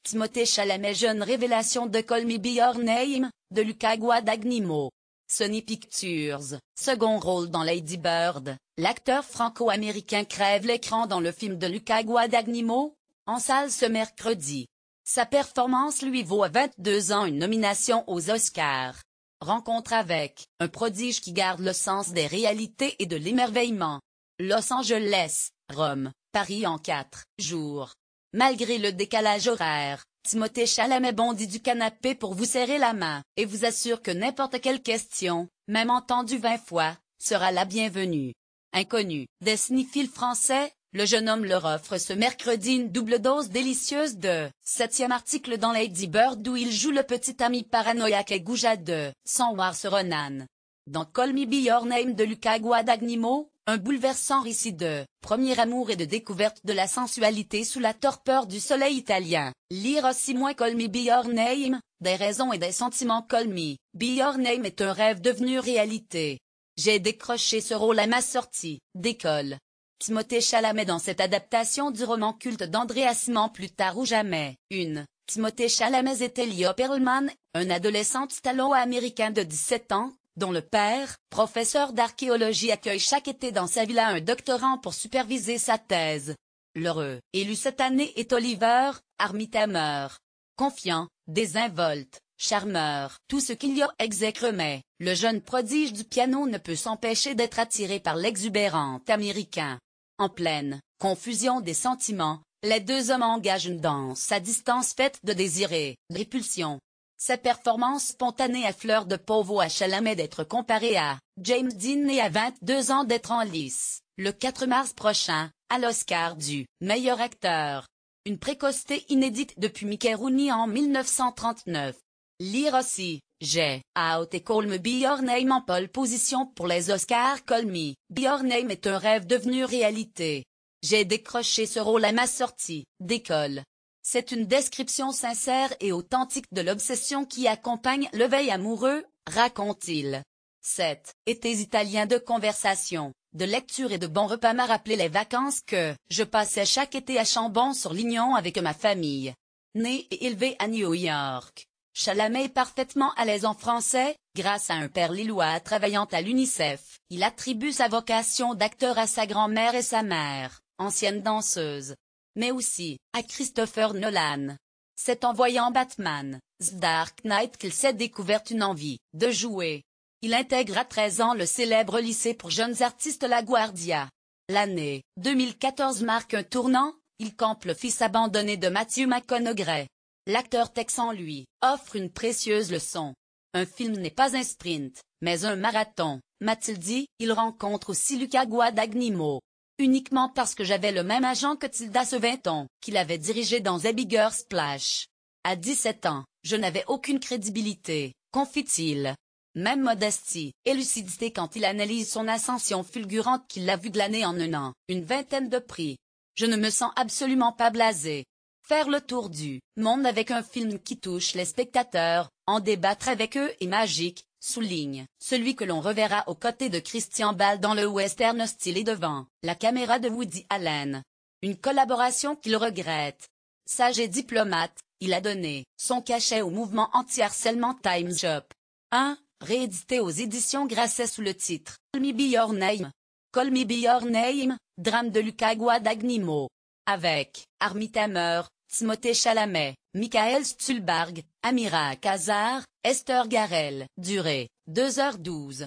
Timothée Chalamet, jeune révélation de Call Me By Your Name, de Luca Guadagnino. Sony Pictures, second rôle dans Lady Bird, l'acteur franco-américain crève l'écran dans le film de Luca Guadagnino, en salle ce mercredi. Sa performance lui vaut à 22 ans une nomination aux Oscars. Rencontre avec un prodige qui garde le sens des réalités et de l'émerveillement. Los Angeles, Rome, Paris en 4 jours. Malgré le décalage horaire, Timothée Chalamet bondit du canapé pour vous serrer la main, et vous assure que n'importe quelle question, même entendue 20 fois, sera la bienvenue. Inconnu des cinéphiles français, le jeune homme leur offre ce mercredi une double dose délicieuse de 7e article dans Lady Bird où il joue le petit ami paranoïaque et goujat de Saoirse Ronan. Dans Call Me By Your Name de Luca Guadagnino, un bouleversant récit de premier amour et de découverte de la sensualité sous la torpeur du soleil italien. Lire aussi moins Call Me By Your Name, des raisons et des sentiments. Call Me By Your Name est un rêve devenu réalité. J'ai décroché ce rôle à ma sortie d'école. Timothée Chalamet dans cette adaptation du roman culte d'Andrea Simon Plus tard ou jamais, une. Timothée Chalamet et Talia Perlman, un adolescent italo-américain de 17 ans, dont le père, professeur d'archéologie, accueille chaque été dans sa villa un doctorant pour superviser sa thèse. L'heureux élu cette année est Oliver Armitamer. Confiant, désinvolte, charmeur, tout ce qu'il y a exécrement, le jeune prodige du piano ne peut s'empêcher d'être attiré par l'exubérant américain. En pleine confusion des sentiments, les deux hommes engagent une danse à distance faite de désir et de répulsion. Sa performance spontanée à fleur de peau vaut à Chalamet d'être comparé à James Dean et à 22 ans d'être en lice, le 4 mars prochain, à l'Oscar du meilleur acteur. Une précocité inédite depuis Mickey Rooney en 1939. Lire aussi, j'ai out et Call Me By Your Name en pole position pour les Oscars. Call Me By Your Name est un rêve devenu réalité. J'ai décroché ce rôle à ma sortie d'école. C'est une description sincère et authentique de l'obsession qui accompagne le veille amoureux, raconte-t-il. 7 étés italiens de conversation, de lecture et de bons repas m'a rappelé les vacances que je passais chaque été à Chambon-sur-Lignon avec ma famille. Né et élevé à New York, Chalamet est parfaitement à l'aise en français, grâce à un père lillois travaillant à l'UNICEF. Il attribue sa vocation d'acteur à sa grand-mère et sa mère, ancienne danseuse, mais aussi à Christopher Nolan. C'est en voyant Batman, The Dark Knight qu'il s'est découvert une envie de jouer. Il intègre à 13 ans le célèbre lycée pour jeunes artistes La Guardia. L'année 2014 marque un tournant, il campe le fils abandonné de Matthew McConaughey. L'acteur texan lui offre une précieuse leçon. Un film n'est pas un sprint, mais un marathon, m'a-t-il dit. Il rencontre aussi Luca Guadagnino. Uniquement parce que j'avais le même agent que Tilda Swinton, qu'il avait dirigé dans A Bigger Splash. À 17 ans, je n'avais aucune crédibilité, confie-t-il. Même modestie et lucidité quand il analyse son ascension fulgurante qu'il l'a vue glaner en un an, une vingtaine de prix. Je ne me sens absolument pas blasé. Faire le tour du monde avec un film qui touche les spectateurs, en débattre avec eux est magique, souligne celui que l'on reverra aux côtés de Christian Bale dans le western style et devant la caméra de Woody Allen. Une collaboration qu'il regrette. Sage et diplomate, il a donné son cachet au mouvement anti-harcèlement Time's Up. 1. Réédité aux éditions Grasset sous le titre Call Me By Your Name. Call Me By Your Name, drame de Luca Guadagnino. Avec Armitamer, Timothée Chalamet, Michael Stuhlbarg, Amira Kazar, Esther Garel. Durée 2h12.